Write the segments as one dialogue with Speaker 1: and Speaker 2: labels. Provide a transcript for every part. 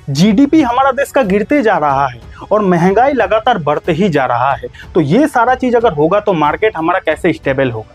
Speaker 1: GDP हमारा देश का गिरते जा रहा है और महंगाई लगातार बढ़ते ही जा रहा है। तो ये सारा चीज अगर होगा तो मार्केट हमारा कैसे स्टेबल होगा?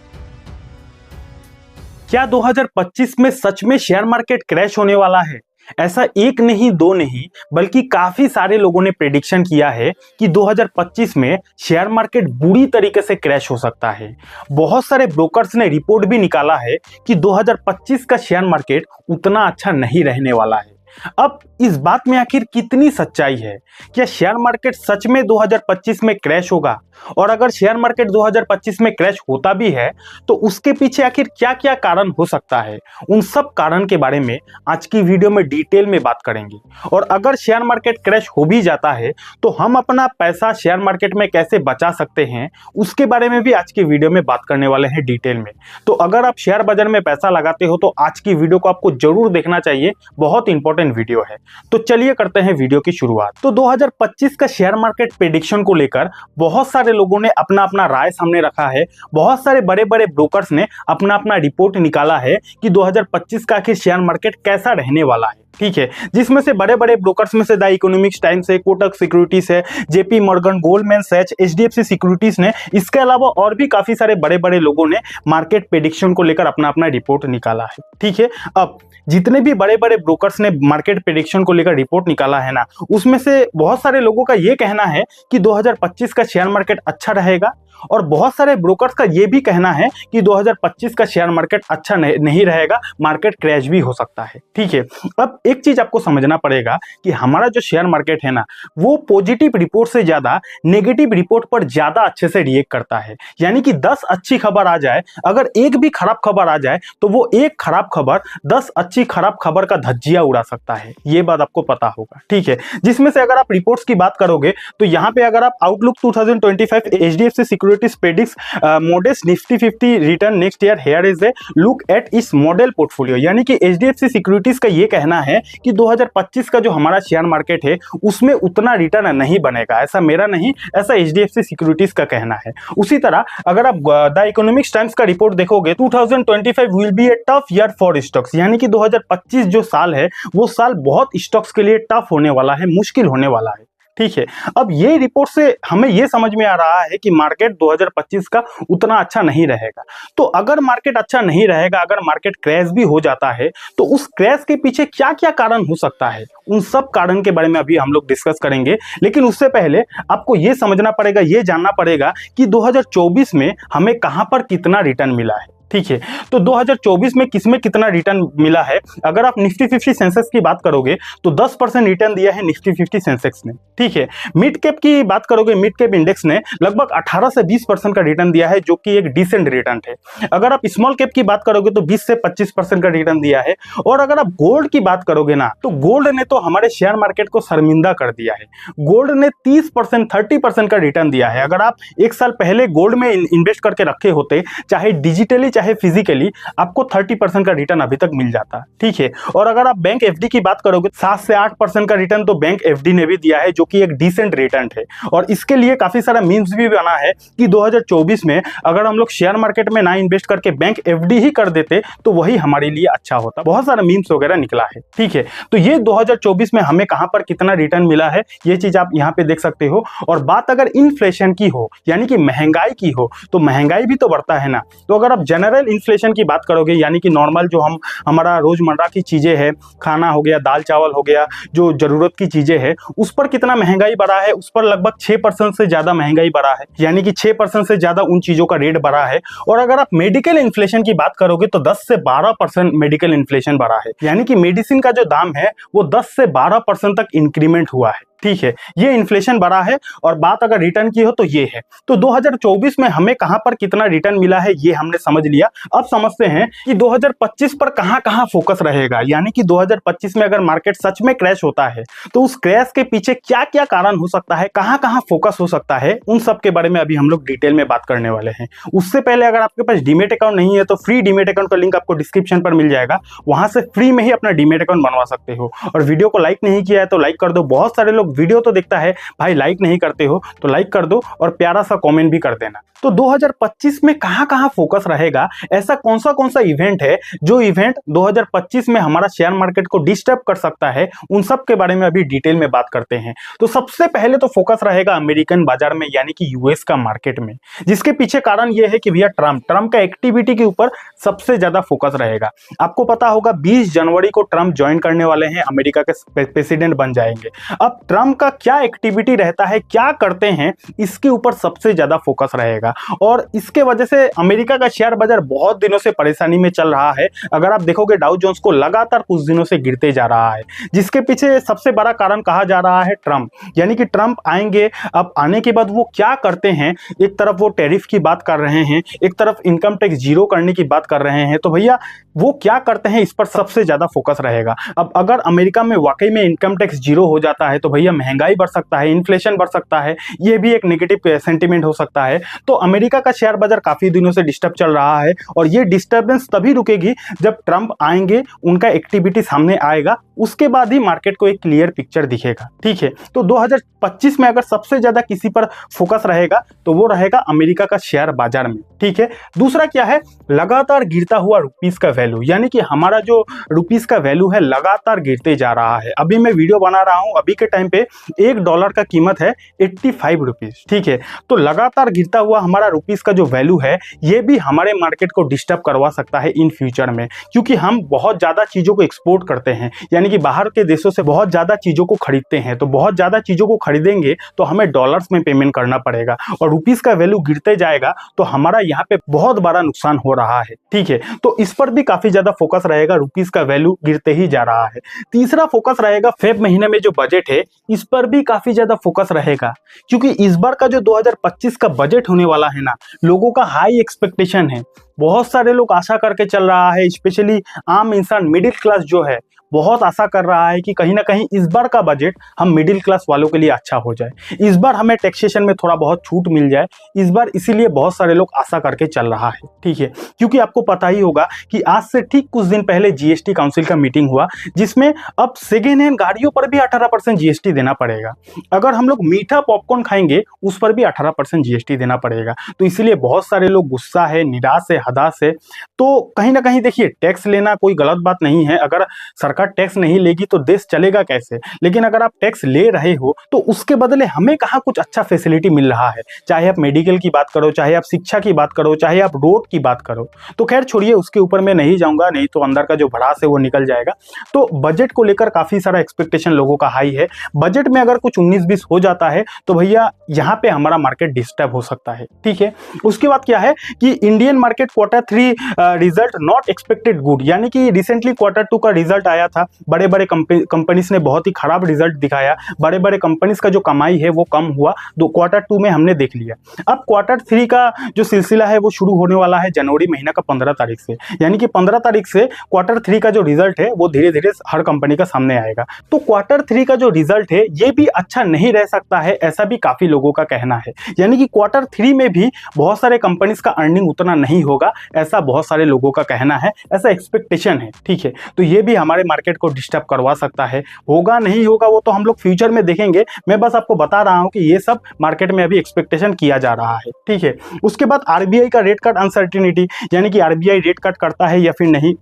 Speaker 1: क्या 2025 में सच में शेयर मार्केट क्रैश होने वाला है? ऐसा एक नहीं दो नहीं बल्कि काफी सारे लोगों ने प्रेडिक्शन किया है कि 2025 में शेयर मार्केट बुरी तरीके से क्रैश हो सकता है। बहुत सारे ब्रोकर्स ने रिपोर्ट भी निकाला है कि 2025 का शेयर मार्केट उतना अच्छा नहीं रहने वाला है। अब इस बात में आखिर कितनी सच्चाई है? क्या शेयर मार्केट सच में 2025 में क्रैश होगा? और अगर शेयर मार्केट 2025 में क्रैश होता भी है तो उसके पीछे आखिर क्या क्या कारण हो सकता है? उन सब कारण के बारे में आज की वीडियो में डिटेल में बात करेंगे। और अगर शेयर मार्केट क्रैश हो भी जाता है तो हम अपना पैसा शेयर मार्केट में कैसे बचा सकते हैं उसके बारे में भी आज की वीडियो में बात करने वाले हैं डिटेल में। तो अगर आप शेयर बाजार में पैसा लगाते हो तो आज की वीडियो को आपको जरूर देखना चाहिए, बहुत इंपॉर्टेंट वीडियो है। तो चलिए करते हैं वीडियो की शुरुआत। तो 2025 का शेयर मार्केट प्रेडिक्शन को लेकर बहुत सारे लोगों ने अपना अपना राय सामने रखा है। बहुत सारे बड़े बड़े ब्रोकर्स ने अपना अपना रिपोर्ट निकाला है कि 2025 का आखिर शेयर मार्केट कैसा रहने वाला है। ठीक है, जिसमें से बड़े बड़े ब्रोकर्स में से द इकोनॉमिक्स टाइम्स है, कोटक सिक्योरिटीज है, JP Morgan, Goldman Sachs, HDFC securities ने, इसके अलावा और भी काफी सारे बड़े बड़े लोगों ने मार्केट प्रेडिक्शन को लेकर अपना अपना रिपोर्ट निकाला है। ठीक है, अब जितने भी बड़े बड़े ब्रोकर्स ने मार्केट प्रेडिक्शन को लेकर रिपोर्ट निकाला है ना, उसमें से बहुत सारे लोगों का ये कहना है कि 2025 का शेयर मार्केट अच्छा रहेगा और बहुत सारे ब्रोकर्स का ये भी कहना है कि 2025 का शेयर मार्केट अच्छा नहीं रहेगा, मार्केट क्रैश भी हो सकता है। ठीक है, अब एक चीज आपको समझना पड़ेगा कि हमारा जो शेयर मार्केट है ना, वो पॉजिटिव रिपोर्ट से ज्यादा नेगेटिव रिपोर्ट पर ज्यादा अच्छे से रिएक्ट करता है। यानी कि 10 अच्छी खबर आ जाए, अगर एक भी खराब खबर आ जाए तो वो एक खराब खबर 10 अच्छी खराब खबर का धज्जिया उड़ा सकता है। ये बात आपको पता होगा। ठीक है, जिसमें से अगर आप रिपोर्ट्स की बात करोगे तो यहाँ पे अगर आप outlook 2025 HDFC securities predicts modest Nifty 50 return next year, here is a look at इस मॉडल पोर्टफोलियो। यानी कि एचडीएफसी सिक्योरिटीज का ये कहना है कि 2025 का जो हमारा शेयर मार्केट है उसमें उतना रिटर्न नहीं बनेगा। ऐसा मेरा नहीं, ऐसा एचडीएफसी सिक्योरिटीज का कहना है। उसी तरह अगर आप द इकोनॉमिक्स टाइम्स का रिपोर्ट देखोगे, 2025 will be A tough year for stocks. यानी कि 2025 जो साल है वो साल बहुत स्टॉक्स के लिए टफ होने वाला है, मुश्किल होने वाला है। ठीक है, अब ये रिपोर्ट से हमें ये समझ में आ रहा है कि मार्केट 2025 का उतना अच्छा नहीं रहेगा। तो अगर मार्केट अच्छा नहीं रहेगा, अगर मार्केट क्रैश भी हो जाता है तो उस क्रैश के पीछे क्या क्या कारण हो सकता है, उन सब कारण के बारे में अभी हम लोग डिस्कस करेंगे। लेकिन उससे पहले आपको ये समझना पड़ेगा, ये जानना पड़ेगा कि 2024 में हमें कहां पर कितना रिटर्न मिला है। ठीक है, तो 2024 में किसमें कितना रिटर्न मिला है? अगर आप निफ्टी 50 सेंसेक्स की बात करोगे तो 10% रिटर्न दिया है निफ्टी 50 सेंसेक्स ने। ठीक है, मिड कैप की बात करोगे, मिड कैप इंडेक्स ने लगभग 18 से 20% का रिटर्न दिया है, जो कि एक डिसेंट रिटर्न है। अगर आप स्मॉल कैप की बात करोगे तो 20 से 25% का रिटर्न दिया है। और अगर आप गोल्ड की बात करोगे ना, तो गोल्ड ने तो हमारे शेयर मार्केट को शर्मिंदा कर दिया है। गोल्ड ने 30% 30% का रिटर्न दिया है। अगर आप एक साल पहले गोल्ड में इन्वेस्ट करके रखे होते, चाहे डिजिटली चाहे फिजिकली, आपको 30% का रिटर्न अभी तक मिल जाता। ठीक है, और अगर आप बैंक एफडी की बात करोगे, 7 से 8% का रिटर्न तो बैंक एफडी ने भी दिया है, जो कि एक डिसेंट रिटर्न है। और इसके लिए काफी सारा मीम्स भी बना है कि 2024 में अगर हम लोग शेयर मार्केट में ना इन्वेस्ट करके बैंक एफडी ही कर देते तो वही हमारे लिए अच्छा होता। बहुत सारा मीम्स वगैरह निकला है। ठीक है, तो ये 2024 में हमें कहां पर कितना रिटर्न मिला है ये चीज आप यहां पे देख सकते हो। और बात अगर इन्फ्लेशन की हो, यानी कि महंगाई की हो, तो महंगाई भी तो बढ़ता है ना। तो अगर आप जनरल इन्फ्लेशन की बात करोगे, यानी कि नॉर्मल जो हमारा रोजमर्रा की चीजें हैं, खाना हो गया, दाल चावल हो गया, जो जरूरत की चीजें हैं, उस पर कितना महंगाई बढ़ा है? उस पर लगभग 6% से ज्यादा महंगाई बढ़ा है। यानी कि 6% से ज्यादा उन चीजों का रेट बढ़ा है। और अगर आप मेडिकल इन्फ्लेशन की बात करोगे तो 10 से 12% मेडिकल इन्फ्लेशन बढ़ा है। यानी कि मेडिसिन का जो दाम है वो 10 से 12% तक इंक्रीमेंट हुआ है। ठीक है, ये इन्फ्लेशन बढ़ा है। और बात अगर रिटर्न की हो तो ये है। तो 2024 में हमें कहां पर कितना रिटर्न मिला है ये हमने समझ लिया। अब समझते हैं कि 2025 पर कहां फोकस रहेगा। यानी कि 2025 में अगर मार्केट सच में क्रैश होता है तो उस क्रैश के पीछे क्या क्या कारण हो सकता है, कहां फोकस हो सकता है, उन सब के बारे में अभी हम लोग डिटेल में बात करने वाले हैं। उससे पहले अगर आपके पास डीमेट अकाउंट नहीं है तो फ्री डीमेट अकाउंट का लिंक आपको डिस्क्रिप्शन पर मिल जाएगा, वहां से फ्री में ही अपना डीमेट अकाउंट बनवा सकते हो। और वीडियो को लाइक नहीं किया है तो लाइक कर दो। बहुत सारे लोग लोग वीडियो तो देखता है, भाई लाइक नहीं करते हो तो लाइक कर दो और प्यारा सा कमेंट भी कर देना। तो 2025 में कहां कहां फोकस रहेगा, ऐसा कौन सा इवेंट है जो इवेंट 2025 में हमारा शेयर मार्केट को डिस्टर्ब कर सकता है, उन सब के बारे में अभी डिटेल में बात करते हैं। तो सबसे पहले तो फोकस रहेगा अमेरिकन बाजार में, यानी कि यूएस का मार्केट में, जिसके पीछे कारण यह है कि भैया ट्रम्प का एक्टिविटी के ऊपर सबसे ज्यादा फोकस रहेगा। आपको पता होगा 20 जनवरी को ट्रम्प ज्वाइन करने वाले हैं, अमेरिका के प्रेसिडेंट बन जाएंगे। अब ट्रम्प का क्या एक्टिविटी रहता है, क्या करते हैं, इसके ऊपर सबसे ज्यादा फोकस रहेगा और इसके वजह से अमेरिका का शेयर बाजार बहुत दिनों से परेशानी में चल रहा है। अगर आप देखोगे डाउ जोन्स को लगातार कुछ दिनों से गिरते जा रहा है, जिसके पीछे सबसे बड़ा कारण कहा जा रहा है ट्रम्प, यानी कि ट्रम्प आएंगे। अब आने के बाद वो क्या करते हैं, एक तरफ वो टैरिफ की बात कर रहे हैं, एक तरफ इनकम टैक्स जीरो करने की बात कर रहे हैं, तो भैया वो क्या करते हैं इस पर सबसे ज्यादा फोकस रहेगा। अब अगर अमेरिका में वाकई में इनकम टैक्स जीरो हो जाता है तो भैया महंगाई बढ़ सकता है, इन्फ्लेशन बढ़ सकता है, ये भी एक नेगेटिव सेंटीमेंट हो सकता है। तो अमेरिका का शेयर बाजार काफी दिनों से डिस्टर्ब चल रहा है और ये डिस्टर्बेंस तभी रुकेगी जब ट्रम्प आएंगे, उनका एक्टिविटी सामने आएगा, उसके बाद ही मार्केट को एक क्लियर पिक्चर दिखेगा। ठीक है, तो 2025 में अगर सबसे ज्यादा किसी पर फोकस रहेगा तो वो रहेगा अमेरिका का शेयर बाजार में। ठीक है, दूसरा क्या है, लगातार गिरता हुआ रुपीस का वैल्यू, यानी कि हमारा जो रुपीस का वैल्यू है लगातार गिरते जा रहा है। अभी मैं वीडियो बना रहा हूं, अभी के टाइम पे $1 का कीमत है 85 रुपीस। ठीक है, तो लगातार गिरता हुआ हमारा रुपीस का जो वैल्यू है ये भी हमारे मार्केट को डिस्टर्ब करवा सकता है इन फ्यूचर में, क्योंकि हम बहुत ज्यादा चीजों को एक्सपोर्ट करते हैं, यानी कि बाहर के देशों से बहुत ज्यादा चीजों को खरीदते हैं। तो बहुत ज्यादा चीजों को खरीदेंगे तो हमें डॉलर्स में पेमेंट करना पड़ेगा और रुपीस का वैल्यू गिरते जाएगा तो हमारा यहाँ पे बहुत बड़ा नुकसान हो रहा है। ठीक है, तो इस पर भी काफी ज्यादा फोकस रहेगा, रुपीस का वैल्यू गिरते ही जा रहा है। तीसरा फोकस रहेगा फेब महीने में जो बजट है, इस पर भी काफी ज्यादा फोकस रहेगा, क्योंकि इस बार का जो 2025 का बजट होने वाला है ना, लोगों का हाई एक्सपेक्टेशन है। बहुत सारे लोग आशा करके चल रहा है, स्पेशली आम इंसान मिडिल क्लास जो है बहुत आशा कर रहा है कि कहीं ना कहीं इस बार का बजट हम मिडिल क्लास वालों के लिए अच्छा हो जाए, इस बार हमें टैक्सेशन में थोड़ा बहुत छूट मिल जाए इस बार, इसीलिए बहुत सारे लोग आशा करके चल रहा है। ठीक है, क्योंकि आपको पता ही होगा कि आज से ठीक कुछ दिन पहले जीएसटी काउंसिल का मीटिंग हुआ, जिसमें अब सेकेंड हैंड गाड़ियों पर भी 18% जीएसटी देना पड़ेगा। अगर हम लोग मीठा पॉपकॉर्न खाएंगे उस पर भी 18% जीएसटी देना पड़ेगा। तो इसीलिए बहुत सारे लोग गुस्सा है, निराश है, हताश है। तो कहीं ना कहीं देखिए, टैक्स लेना कोई गलत बात नहीं है, अगर सरकार टैक्स नहीं लेगी तो देश चलेगा कैसे, लेकिन अगर आप टैक्स ले रहे हो तो उसके बदले हमें कहाँ कुछ अच्छा फैसिलिटी मिल रहा है, चाहे आप मेडिकल की बात करो, चाहे आप शिक्षा की बात करो, चाहे आप रोड की बात करो। तो खैर छोड़िए, उसके ऊपर मैं नहीं जाऊंगा, नहीं तो अंदर का जो भड़ास है वो निकल जाएगा। तो बजट को लेकर काफी सारा एक्सपेक्टेशन लोगों का हाई है। बजट में अगर कुछ 19-20 हो जाता है तो भैया यहाँ पे हमारा मार्केट डिस्टर्ब हो सकता है। ठीक है, उसके बाद क्या है कि Indian market Q3 result not expected good, यानी कि रिसेंटली Q2 का रिजल्ट आया था, बड़े बड़े कंपनीज ने बहुत ही खराब रिजल्ट दिखाया, बड़े बड़े कंपनीज का जो कमाई है वो कम हुआ, Q2 में हमने देख लिया। अब Q3 का जो सिलसिला है वो शुरू होने वाला है जनवरी महीना का 15 तारीख से, यानी कि 15 तारीख से Q3 का जो रिजल्ट है वो धीरे धीरे हर कंपनी का सामने आएगा। तो Q3 का जो रिजल्ट है ये भी अच्छा नहीं रह सकता है, ऐसा भी काफी लोगों का कहना है, यानी कि Q3 में भी बहुत सारे कंपनीज का अर्निंग उतना नहीं होगा, ऐसा बहुत सारे लोगों का कहना है, ऐसा एक्सपेक्टेशन है। ठीक है, तो ये भी हमारे मार्केट को डिस्टर्ब करवा सकता है। होगा नहीं होगा वो तो हम लोग फ्यूचर में देखेंगे, मैं बस आपको बता रहा हूं कि ये सब मार्केट में अभी एक्सपेक्टेशन किया जा रहा है। ठीक है, उसके बाद आरबीआई का रेट कट अनसर्टेनिटी, यानी कि आरबीआई रेट कट करता है या फिर नहीं,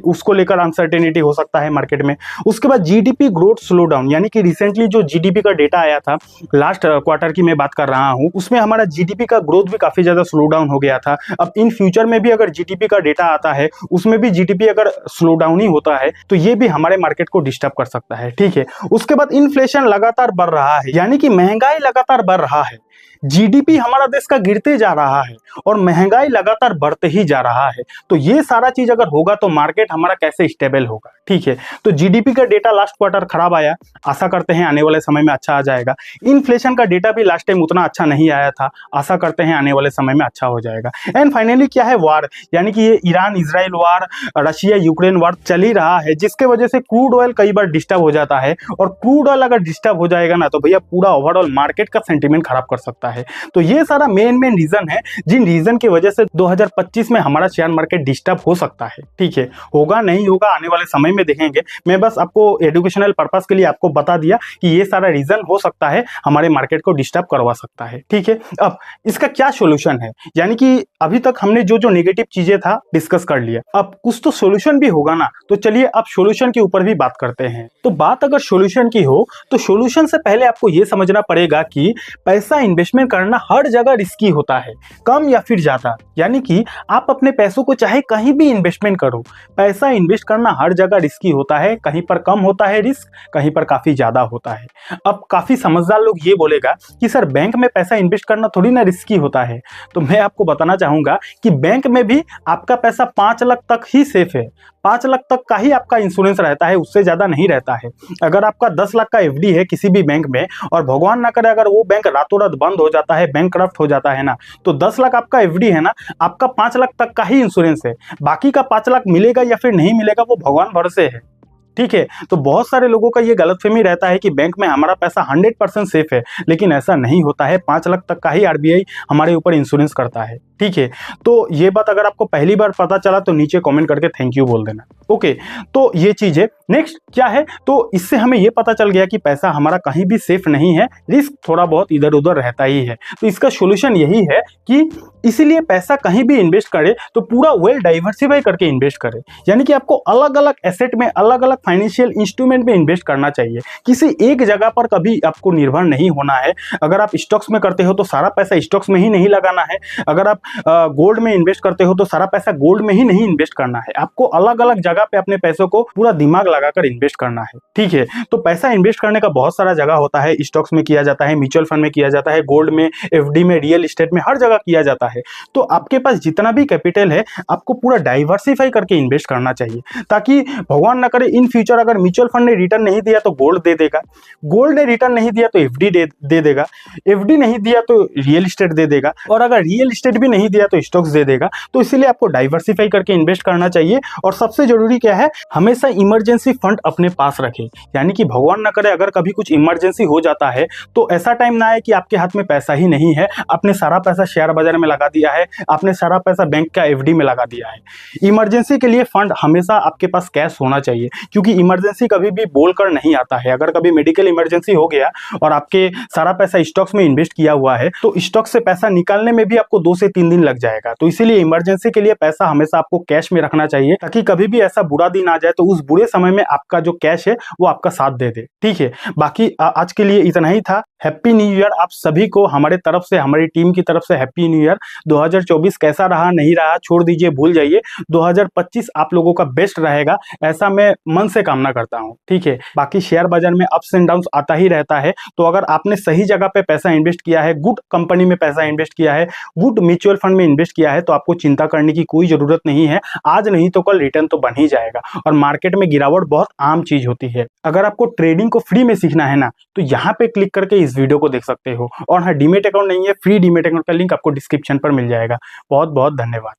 Speaker 1: उसको लेकर अनसर्टेनिटी हो सकता है मार्केट में। उसके बाद जीडीपी ग्रोथ स्लो डाउन, यानी कि रिसेंटली जो जीडीपी का डेटा आया था, लास्ट क्वार्टर की मैं बात कर रहा हूं, उसमें हमारा जीडीपी का ग्रोथ भी काफी ज्यादा स्लो डाउन हो गया था। अब इन फ्यूचर में भी अगर जीडीपी का डेटा आता है, उसमें भी जीडीपी अगर स्लो डाउन ही होता है तो ये भी हमारे मार्केट को डिस्टर्ब कर सकता है। ठीक है, उसके बाद इन्फ्लेशन लगातार बढ़ रहा है, यानी कि महंगाई लगातार बढ़ रहा है, जीडीपी हमारा देश का गिरते जा रहा है और महंगाई लगातार बढ़ते ही जा रहा है। तो ये सारा चीज अगर होगा तो मार्केट हमारा कैसे स्टेबल होगा। ठीक है, तो जीडीपी का डेटा लास्ट क्वार्टर खराब आया, आशा करते हैं आने वाले समय में अच्छा आ जाएगा। इन्फ्लेशन का डेटा भी लास्ट टाइम उतना अच्छा नहीं आया था, आशा करते हैं आने वाले समय में अच्छा हो जाएगा। एंड फाइनली क्या है, वार, यानी कि ये ईरान इजराइल वार, रशिया यूक्रेन वार चल ही रहा है, जिसके वजह से क्रूड ऑयल कई बार डिस्टर्ब हो जाता है, और क्रूड ऑयल अगर डिस्टर्ब हो जाएगा ना तो भैया पूरा ओवरऑल मार्केट का सेंटीमेंट खराब कर सकता है। सकता है। तो ये सारा मेन रीजन है जिन रीजन की वजह से 2025 में हमारा शेयर मार्केट डिस्टर्ब हो सकता है। ठीक है, होगा नहीं होगा आने वाले समय में देखेंगे। मैं बस आपको एजुकेशनल पर्पस के लिए आपको बता दिया कि ये सारा रीजन हो सकता है हमारे मार्केट को डिस्टर्ब करवा सकता है। ठीक है, अब इसका क्या सोल्यूशन है, यानी कि अभी तक हमने जो नेगेटिव चीजें था डिस्कस कर लिया, अब कुछ तो सोल्यूशन भी होगा ना। तो चलिए अब सोल्यूशन के ऊपर भी बात करते हैं। तो बात अगर सोल्यूशन की हो तो सोल्यूशन से पहले आपको यह समझना पड़ेगा कि पैसा इन्वेस्टमेंट करना हर जगह रिस्की होता है, कम या फिर ज्यादा। यानी कि आप अपने पैसों को चाहे कहीं भी इन्वेस्टमेंट करो, पैसा इन्वेस्ट करना हर जगह रिस्की होता है। कहीं पर कम होता है रिस्क, कहीं पर काफी ज्यादा होता है। अब काफी समझदार लोग ये बोलेगा कि सर बैंक में पैसा इन्वेस्ट करना थोड़ी ना रिस्की होता है। तो मैं आपको बताना चाहूंगा कि बैंक में भी आपका पैसा 5 लाख तक ही सेफ है। 5 लाख तक का ही आपका इंश्योरेंस रहता है, उससे ज्यादा नहीं रहता है। अगर आपका 10 लाख का एफडी है किसी भी बैंक में और भगवान ना करे अगर वो बैंक रातों रात बंद हो जाता है, बैंकक्रप्ट हो जाता है ना, तो 10 लाख आपका एफडी है ना, आपका 5 लाख तक का ही इंश्योरेंस है। बाकी का 5 लाख मिलेगा या फिर नहीं मिलेगा वो भगवान भरोसे है। ठीक है, तो बहुत सारे लोगों का ये गलतफहमी रहता है कि बैंक में हमारा पैसा 100% सेफ है, लेकिन ऐसा नहीं होता है। 5 लाख तक का ही आरबीआई हमारे ऊपर इंश्योरेंस करता है। ठीक है, तो ये बात अगर आपको पहली बार पता चला तो नीचे कमेंट करके थैंक यू बोल देना। ओके, तो ये चीज है। नेक्स्ट क्या है, तो इससे हमें ये पता चल गया कि पैसा हमारा कहीं भी सेफ नहीं है, रिस्क थोड़ा बहुत इधर उधर रहता ही है। तो इसका सोल्यूशन यही है कि इसीलिए पैसा कहीं भी इन्वेस्ट करे तो पूरा वेल डाइवर्सिफाई करके इन्वेस्ट करे। यानी कि आपको अलग अलग एसेट में, अलग अलग फाइनेंशियल इंस्ट्रूमेंट में इन्वेस्ट करना चाहिए। किसी एक जगह पर कभी आपको निर्भर नहीं होना है। अगर आप स्टॉक्स में करते हो तो सारा पैसा स्टॉक्स में ही नहीं लगाना है। अगर आप गोल्ड में इन्वेस्ट करते हो तो सारा पैसा गोल्ड में ही नहीं इन्वेस्ट करना है। आपको अलग अलग जगह पे अपने पैसों को पूरा दिमाग लगाकर इन्वेस्ट करना है। ठीक है, तो पैसा इन्वेस्ट करने का बहुत सारा जगह होता है। स्टॉक्स में किया जाता है, म्यूचुअल फंड में किया जाता है, गोल्ड में, एफडी में, रियल एस्टेट में, हर जगह किया जाता है। तो आपके पास जितना भी कैपिटल है आपको पूरा डाइवर्सिफाई करके इन्वेस्ट करना चाहिए, ताकि भगवान ना करे इन फ्यूचर अगर म्यूचुअल फंड ने रिटर्न नहीं दिया तो गोल्ड दे देगा, गोल्ड ने रिटर्न नहीं दिया तो एफडी दे देगा, एफडी नहीं दिया तो रियल एस्टेट दे देगा, और अगर रियल एस्टेट भी नहीं दिया तो स्टॉक्स दे देगा। तो इसीलिए आपको डाइवर्सिफाई करके इन्वेस्ट करना चाहिए। और सबसे जरूरी क्या है, हमेशा इमरजेंसी फंड अपने पास रखें। यानी कि भगवान ना करे अगर कभी कुछ इमरजेंसी हो जाता है तो ऐसा टाइम ना आए कि आपके हाथ में पैसा ही नहीं है, आपने सारा पैसा शेयर बाजार में लगा दिया है, आपने सारा पैसा बैंक का एफडी में लगा दिया है। इमरजेंसी के लिए फंड हमेशा आपके पास कैश होना चाहिए, क्योंकि इमरजेंसी कभी भी बोलकर नहीं आता है। अगर कभी मेडिकल इमरजेंसी हो गया और आपके सारा पैसा स्टॉक्स में इन्वेस्ट किया हुआ है तो स्टॉक से पैसा निकालने में भी आपको 2 से 3 दिन लग जाएगा। तो इसीलिए इमरजेंसी के लिए पैसा हमेशा आपको कैश में रखना चाहिए, ताकि कभी भी ऐसा बुरा दिन आ जाए तो उस बुरे समय में आपका जो कैश है वो आपका साथ दे दे। ठीक है, बाकी आज के लिए इतना ही था। हैप्पी न्यू ईयर आप सभी को हमारे तरफ से, हमारी टीम की तरफ से हैप्पी न्यू ईयर। 2024 कैसा रहा नहीं रहा छोड़ दीजिए, भूल जाइए। 2025 आप लोगों का बेस्ट रहेगा, ऐसा मैं मन से कामना करता हूं। ठीक है, बाकी शेयर बाजार में अप्स एंड डाउन्स आता ही रहता है। तो अगर आपने सही जगह पे पैसा इन्वेस्ट किया है, गुड कंपनी में पैसा इन्वेस्ट किया है, गुड म्यूचुअल फंड में इन्वेस्ट किया है, तो आपको चिंता करने की कोई जरूरत नहीं है। आज नहीं तो कल रिटर्न तो बन ही जाएगा। और मार्केट में गिरावट बहुत आम चीज होती है। अगर आपको ट्रेडिंग को फ्री में सीखना है ना, तो यहाँ पे क्लिक करके इस वीडियो को देख सकते हो। और हाँ, डीमेट अकाउंट नहीं है, फ्री डीमेट अकाउंट का लिंक आपको डिस्क्रिप्शन पर मिल जाएगा। बहुत बहुत धन्यवाद।